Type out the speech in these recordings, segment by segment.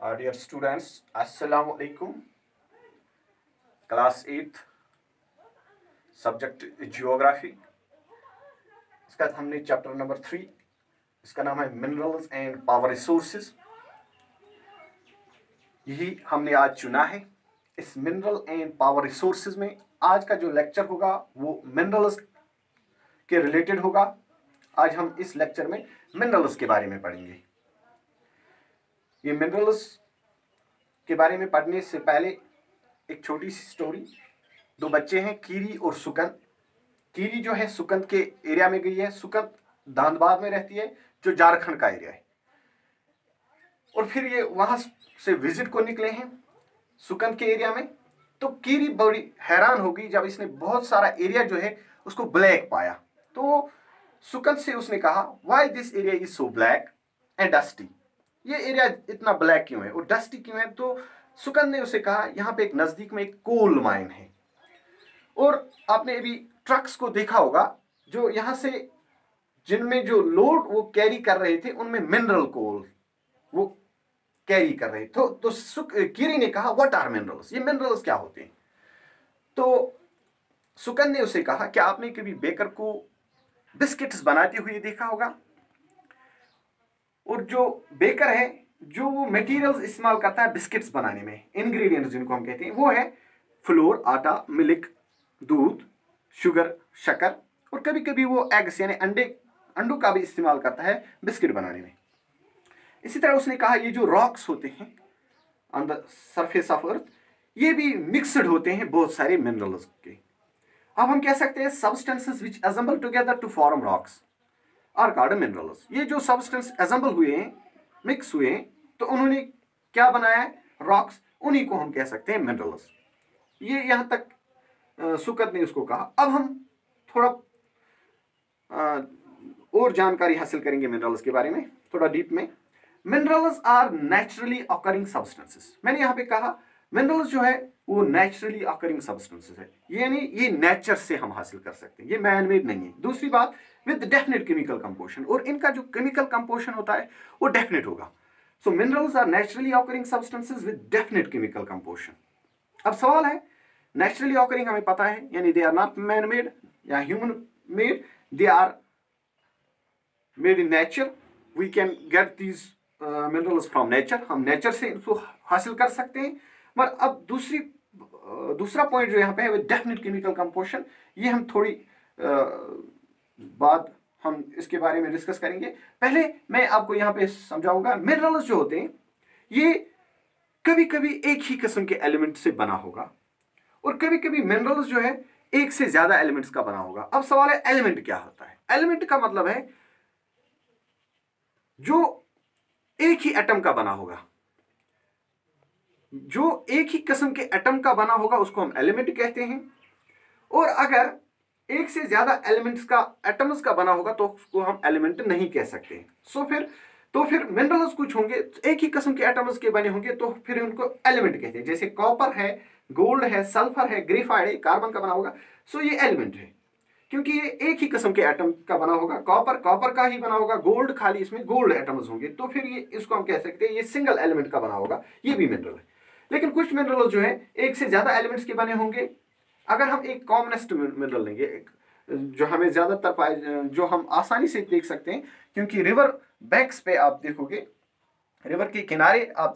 Dear students, अस्सलाम वालेकुम। Class 8 subject geography. इसका हमने चैप्टर नंबर 3, इसका नाम है मिनरल्स एंड पावर रिसोर्सेज। यही हमने आज चुना है। इस मिनरल एंड पावर रिसोर्सेज में आज का जो लेक्चर होगा वो मिनरल्स के रिलेटेड होगा। आज हम इस लेक्चर में मिनरल्स के बारे में पढ़ेंगे। ये मिनरल्स के बारे में पढ़ने से पहले एक छोटी सी स्टोरी। दो बच्चे हैं, कीरी और सुकंद। कीरी जो है सुकंद के एरिया में गई है। सुकंद धानबाद में रहती है, जो झारखंड का एरिया है। और फिर ये वहां से विजिट को निकले हैं सुकंद के एरिया में। तो कीरी बड़ी हैरान हो गई जब इसने बहुत सारा एरिया जो है उसको ब्लैक पाया। तो सुकंद से उसने कहा, why this area is so black and dusty. ये एरिया इतना ब्लैक क्यों है और डस्टी क्यों है। तो सुकंद ने उसे कहा, यहाँ पे एक नजदीक में एक कोल माइन है और आपने अभी ट्रक्स को देखा होगा जो यहाँ से जिनमें जो लोड वो कैरी कर रहे थे उनमें मिनरल कोल वो कैरी कर रहे थे। तो कीरी ने कहा, व्हाट आर मिनरल्स, ये मिनरल्स क्या होते हैं। तो सुकंद ने उसे कहा, क्या आपने कभी बेकर को बिस्किट्स बनाते हुए देखा होगा। और जो बेकर है जो वो मटेरियल्स इस्तेमाल करता है बिस्किट्स बनाने में, इंग्रेडिएंट्स जिनको हम कहते हैं, वो है फ्लोर, आटा, मिल्क, दूध, शुगर, शक्कर, और कभी कभी वो एग्स यानी अंडों का भी इस्तेमाल करता है बिस्किट बनाने में। इसी तरह उसने कहा, ये जो रॉक्स होते हैं on the surface of earth, ये भी मिक्सड होते हैं बहुत सारे मिनरल्स के। अब हम कह सकते हैं substances which assemble together to form rocks are called minerals. ये जो सब्सटेंस असेंबल हुए हैं, मिक्स हुए हैं, तो उन्होंने क्या बनाया है, रॉक्स, उन्हीं को हम कह सकते हैं मिनरल्स। ये यहां तक सुकंद ने उसको कहा। अब हम थोड़ा और जानकारी हासिल करेंगे मिनरल्स के बारे में, थोड़ा डीप में। Minerals are naturally occurring substances. मैंने यहां पे कहा मिनरल्स जो है वो नेचुरली ऑकरिंग सब्सटेंसेस है, यानी ये नेचर से हम हासिल कर सकते हैं, ये मैन मेड नहीं है। दूसरी बात, विद डेफिनेट केमिकल कंपोजिशन, और इनका जो केमिकल कंपोजिशन होता है वो डेफिनेट होगा। So minerals are naturally occurring substances with definite chemical composition. अब सवाल है, नेचुरली ऑकरिंग हमें पता है, यानी they are not man made या human made, they are made in nature. We can get these minerals from nature, हम nature से इनको हासिल कर सकते हैं। मगर अब दूसरा पॉइंट जो यहाँ पे है वो डेफिनेट केमिकल कंपोजिशन। ये हम थोड़ी बाद हम इसके बारे में डिस्कस करेंगे। पहले मैं आपको यहाँ पे समझाऊंगा, मिनरल्स जो होते हैं ये कभी कभी एक ही किस्म के एलिमेंट से बना होगा और कभी कभी मिनरल्स जो है एक से ज्यादा एलिमेंट्स का बना होगा। अब सवाल है, एलिमेंट क्या होता है। एलिमेंट का मतलब है जो एक ही एटम का बना होगा, जो एक ही किस्म के एटम का बना होगा उसको हम एलिमेंट कहते हैं। और अगर एक से ज्यादा एलिमेंट्स का एटम्स का बना होगा तो उसको हम एलिमेंट नहीं कह सकते। तो फिर मिनरल्स कुछ होंगे एक ही किस्म के एटम्स के बने होंगे तो फिर उनको एलिमेंट कहते हैं। जैसे कॉपर है, गोल्ड है, सल्फर है, ग्रेफाइट है, कार्बन का बना होगा, सो ये एलिमेंट है क्योंकि ये एक ही किस्म के एटम का बना होगा। कॉपर का ही बना होगा, गोल्ड खाली इसमें गोल्ड एटम्स होंगे, तो फिर ये इसको हम कह सकते हैं ये सिंगल एलिमेंट का बना होगा, ये भी मिनरल है। लेकिन कुछ मिनरल जो है एक से ज्यादा एलिमेंट्स के बने होंगे। अगर हम एक कॉमनेस्ट मिनरल लेंगे, एक जो हमें ज्यादातर पाए, जो हम आसानी से देख सकते हैं, क्योंकि रिवर बैंक्स पे आप देखोगे, रिवर के किनारे आप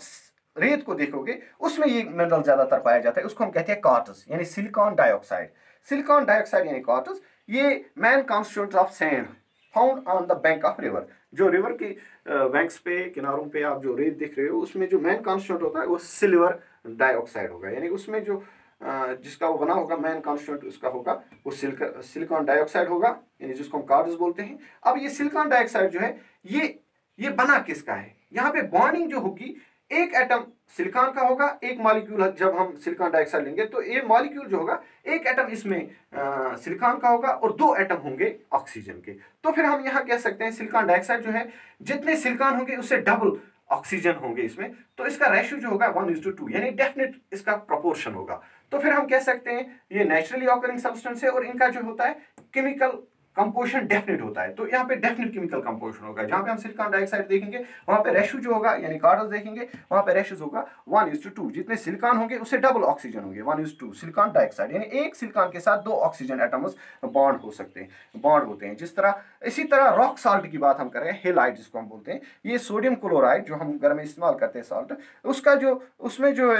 रेत को देखोगे, उसमें ये मिनरल ज्यादातर पाया जाता है। उसको हम कहते हैं क्वार्ट्ज यानी सिलिकॉन डाइऑक्साइड। सिलिकॉन डाइऑक्साइड यानी क्वार्ट्ज, ये man constituent of sand found on the bank of river. जो रिवर के बैंक्स पे, किनारों पे आप जो रेत देख रहे हो, उसमें जो मैन कॉन्स्टिट्यूएंट होता है वो सिल्वर डाइऑक्साइड होगा, यानी उसमें जो जिसका वो बना होगा मैन कॉन्स्टिट्यूएंट उसका होगा वो सिलिकॉन डाइऑक्साइड होगा, यानी जिसको हम क्वार्ट्ज बोलते हैं। अब ये सिलिकॉन डाइऑक्साइड जो है ये बना किसका है। यहाँ पे बॉन्डिंग जो होगी, एक एटम सिलिकॉन का होगा, एक मॉलिक्यूल जब हम सिलिकॉन डाइऑक्साइड लेंगे तो ये मॉलिक्यूल जो होगा एक एटम इसमें सिलिकॉन का होगा और दो एटम होंगे ऑक्सीजन के। तो फिर हम यहाँ कह सकते हैं सिलिकॉन डाइऑक्साइड जो है जितने सिलिकॉन होंगे उससे डबल ऑक्सीजन होंगे इसमें, तो इसका रेशियो जो होगा 1:2 यानी डेफिनेट इसका प्रोपोर्शन होगा। तो फिर हम कह सकते हैं ये नेचुरली ऑकरिंग सब्सटेंस है और इनका जो होता है केमिकल कंपोजिशन डेफिनेट होता है, तो यहाँ पे डेफिनेट केमिकल कंपोजिशन होगा। जहाँ पे हम सिलिकॉन डाइऑक्साइड देखेंगे वहाँ पे रेशो जो होगा, यानी कार्बन देखेंगे वहाँ पे रेशो होगा 1:2। जितने सिलिकॉन होंगे उससे डबल ऑक्सीजन होंगे, 1:2 सिलिकॉन डाइऑक्साइड, यानी एक सिलिकॉन के साथ 2 ऑक्सीजन एटम्स बॉन्ड हो सकते हैं, बॉन्ड होते हैं। जिस तरह इसी तरह रॉक साल्ट की बात हम कर रहे हैं, हेलाइट जिसको हम बोलते हैं, ये सोडियम क्लोराइड जो हम घर में इस्तेमाल करते हैं साल्ट, उसका जो उसमें जो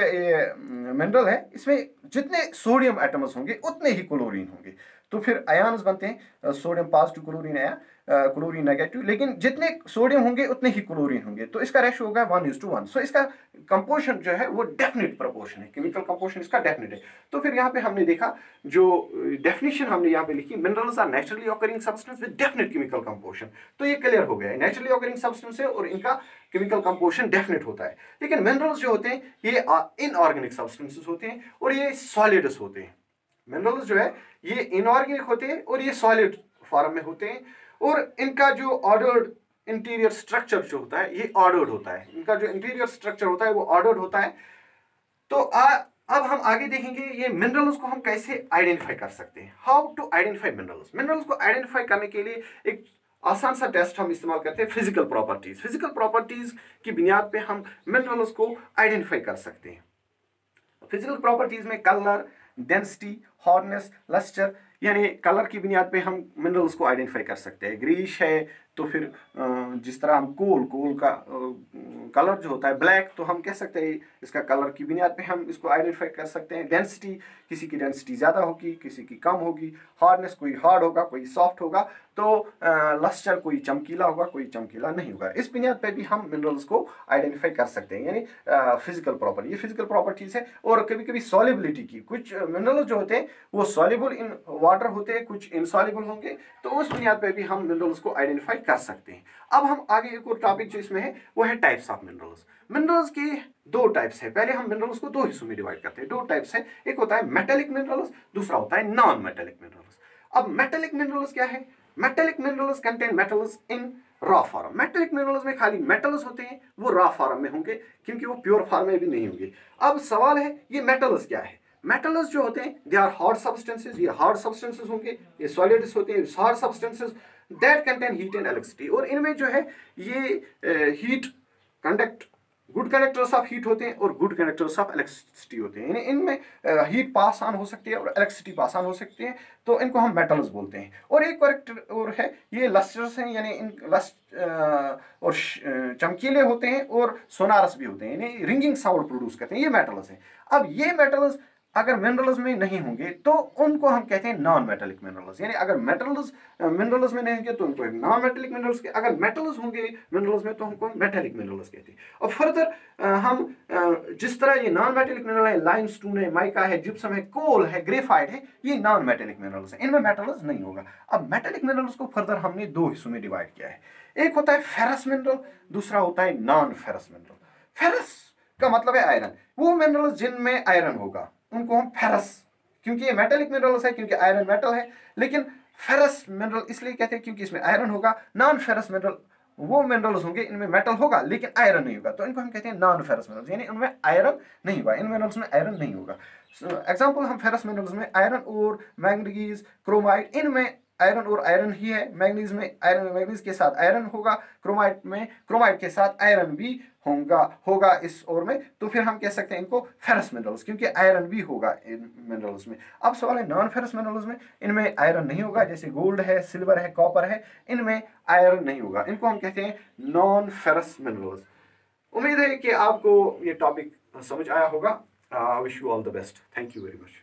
मिनरल है, इसमें जितने सोडियम एटम्स होंगे उतने ही क्लोरीन होंगे। तो फिर आयन्स बनते हैं, सोडियम पॉजिटिव क्लोरीन आया, क्लोरीन नेगेटिव, लेकिन जितने सोडियम होंगे उतने ही क्लोरीन होंगे, तो इसका रेशो होगा 1:1। सो इसका कंपोजिशन जो है वो डेफिनेट प्रोपोर्शन है, केमिकल कंपोजिशन इसका डेफिनेट है। तो फिर यहाँ पे हमने देखा जो डेफिनेशन हमने यहाँ पे लिखी, minerals are naturally occurring substance with definite chemical composition, तो ये क्लियर हो गया है, नेचुरली ऑकरिंग सब्सटेंस है और इनका केमिकल कंपोजिशन डेफिनेट होता है। लेकिन मिनरल्स जो होते हैं ये इनऑर्गेनिक सब्सटेंसेस होते हैं और ये सॉलिड्स होते हैं। मिनरल्स जो है ये इनऑर्गेनिक होते हैं और ये सॉलिड फॉर्म में होते हैं, और इनका जो ऑर्डर्ड इंटीरियर स्ट्रक्चर जो होता है ये ऑर्डर्ड होता है, इनका जो इंटीरियर स्ट्रक्चर होता है वो ऑर्डर्ड होता है। तो अब हम आगे देखेंगे ये मिनरल्स को हम कैसे आइडेंटिफाई कर सकते हैं, how to identify minerals. Minerals को आइडेंटिफाई करने के लिए एक आसान सा टेस्ट हम इस्तेमाल करते हैं, फिजिकल प्रॉपर्टीज। फिजिकल प्रॉपर्टीज की बुनियाद पे हम मिनरल्स को आइडेंटिफाई कर सकते हैं। फिजिकल प्रॉपर्टीज में कलर, डेंसिटी, हार्डनेस, लस्टर, यानी कलर की बुनियाद पे हम मिनरल्स को आइडेंटिफाई कर सकते हैं। ग्रीश है तो फिर जिस तरह हम कोल का कलर जो होता है ब्लैक, तो हम कह सकते हैं इसका कलर की बुनियाद पे हम इसको आइडेंटिफाई कर सकते हैं। डेंसिटी, किसी की डेंसिटी ज़्यादा होगी, किसी की कम होगी। हार्डनेस, कोई हार्ड होगा कोई सॉफ्ट होगा। तो लस्टर, कोई चमकीला होगा कोई चमकीला नहीं होगा। इस बुनियाद पे भी हम मिनरल्स को आइडेंटिफाई कर सकते हैं, यानी फिजिकल प्रॉपर्टी, ये फिजिकल प्रॉपर्टीज है। और कभी कभी सॉलिबिलिटी की, कुछ मिनरल्स जो होते हैं वो सॉल्युबल इन वाटर होते हैं, कुछ इनसॉल्युबल होंगे, तो उस बुनियाद पे भी हम मिनरल्स को आइडेंटिफाई कर सकते हैं। अब हम आगे एक और टॉपिक जो इसमें है वो है टाइप्स ऑफ मिनरल्स। मिनरल्स के 2 टाइप्स है। पहले हम मिनरल्स को 2 हिस्सों में डिवाइड करते हैं। 2 टाइप्स है, एक होता है मेटेलिक मिनरल्स, दूसरा होता है नॉन मेटेलिक मिनरल्स। अब मेटेलिक मिनरल्स क्या है? Metallic minerals contain metals in raw form. Metallic minerals में खाली मेटल्स होते हैं, वो रॉ फॉर्म में होंगे क्योंकि वो प्योर फॉर्म में भी नहीं होंगे। अब सवाल है ये मेटल्स क्या है? मेटल्स जो होते हैं दे आर हार्ड सब्सटेंसेस, ये हार्ड सब्सटेंसेस होंगे, ये सॉलिड्स होते हैं, hard substances that contain heat and electricity. और इनमें जो है ये heat conduct, good conductors of heat होते हैं और गुड कंडक्टर्स ऑफ इलेक्ट्रिसिटी होते हैं, यानी इनमें हीट पास ऑन हो सकती है और इलेक्ट्रिसिटी पास ऑन हो सकती है, तो इनको हम मेटल्स बोलते हैं। और एक करेक्टर और है, ये लस्टर्स हैं, यानी इन और चमकीले होते हैं और सोनारस भी होते हैं, यानी रिंगिंग साउंड प्रोड्यूस करते हैं, ये मेटल्स हैं। अब ये मेटल्स अगर मिनरल्स में नहीं होंगे तो उनको हम कहते हैं नॉन मेटेलिक मिनरल्स, यानी अगर मेटल्स मिनरल्स में नहीं होंगे तो उनको नॉन मेटेलिक मिनरल्स, अगर मेटल्स होंगे मिनरल्स में तो हमको मेटेलिक मिनरल्स कहते हैं। और फर्दर हम जिस तरह ये नॉन मेटेलिक मिनरल है, लाइमस्टोन है, माइका है, जिप्सम है, कोल है, ग्रेफाइट है, ये नॉन मेटेलिक मिनरल्स हैं, इनमें मेटल्स नहीं होगा। अब मेटेलिक मिनरल्स को फर्दर हमने 2 हिस्सों में डिवाइड किया है, एक होता है फेरस मिनरल, दूसरा होता है नॉन फेरस मिनरल। फेरस का मतलब है आयरन, वो मिनरल्स जिनमें आयरन होगा उनको हम फेरस, क्योंकि ये मेटेलिक मिनरल्स है, क्योंकि आयरन मेटल है, लेकिन फेरस मिनरल इसलिए कहते हैं क्योंकि इसमें आयरन होगा। नॉन फेरस मिनरल वो मिनरल्स होंगे इनमें मेटल होगा लेकिन आयरन नहीं होगा, तो इनको हम कहते हैं नॉन फेरस मिनरल्स, यानी उनमें आयरन नहीं होगा, इन मिनरल्स में आयरन नहीं होगा। एग्जाम्पल हम फेरस मिनरल्स में आयरन और मैग्नीज, क्रोमाइट, इनमें आयरन और आयरन ही है। मैग्नीज में आयरन, मैग्नीज के साथ आयरन होगा, क्रोमाइट में क्रोमाइट के साथ आयरन भी होगा इस ओर में, तो फिर हम कह सकते हैं इनको फेरस मिनरल्स, क्योंकि आयरन भी होगा इन मिनरल्स में। अब सवाल है नॉन फेरस मिनरल्स में, इनमें आयरन नहीं होगा, जैसे गोल्ड है, सिल्वर है, कॉपर है, इनमें आयरन नहीं होगा, इनको हम कहते हैं नॉन फेरस मिनरल्स। उम्मीद है कि आपको ये टॉपिक समझ आया होगा। Wish you all the best. Thank you very much.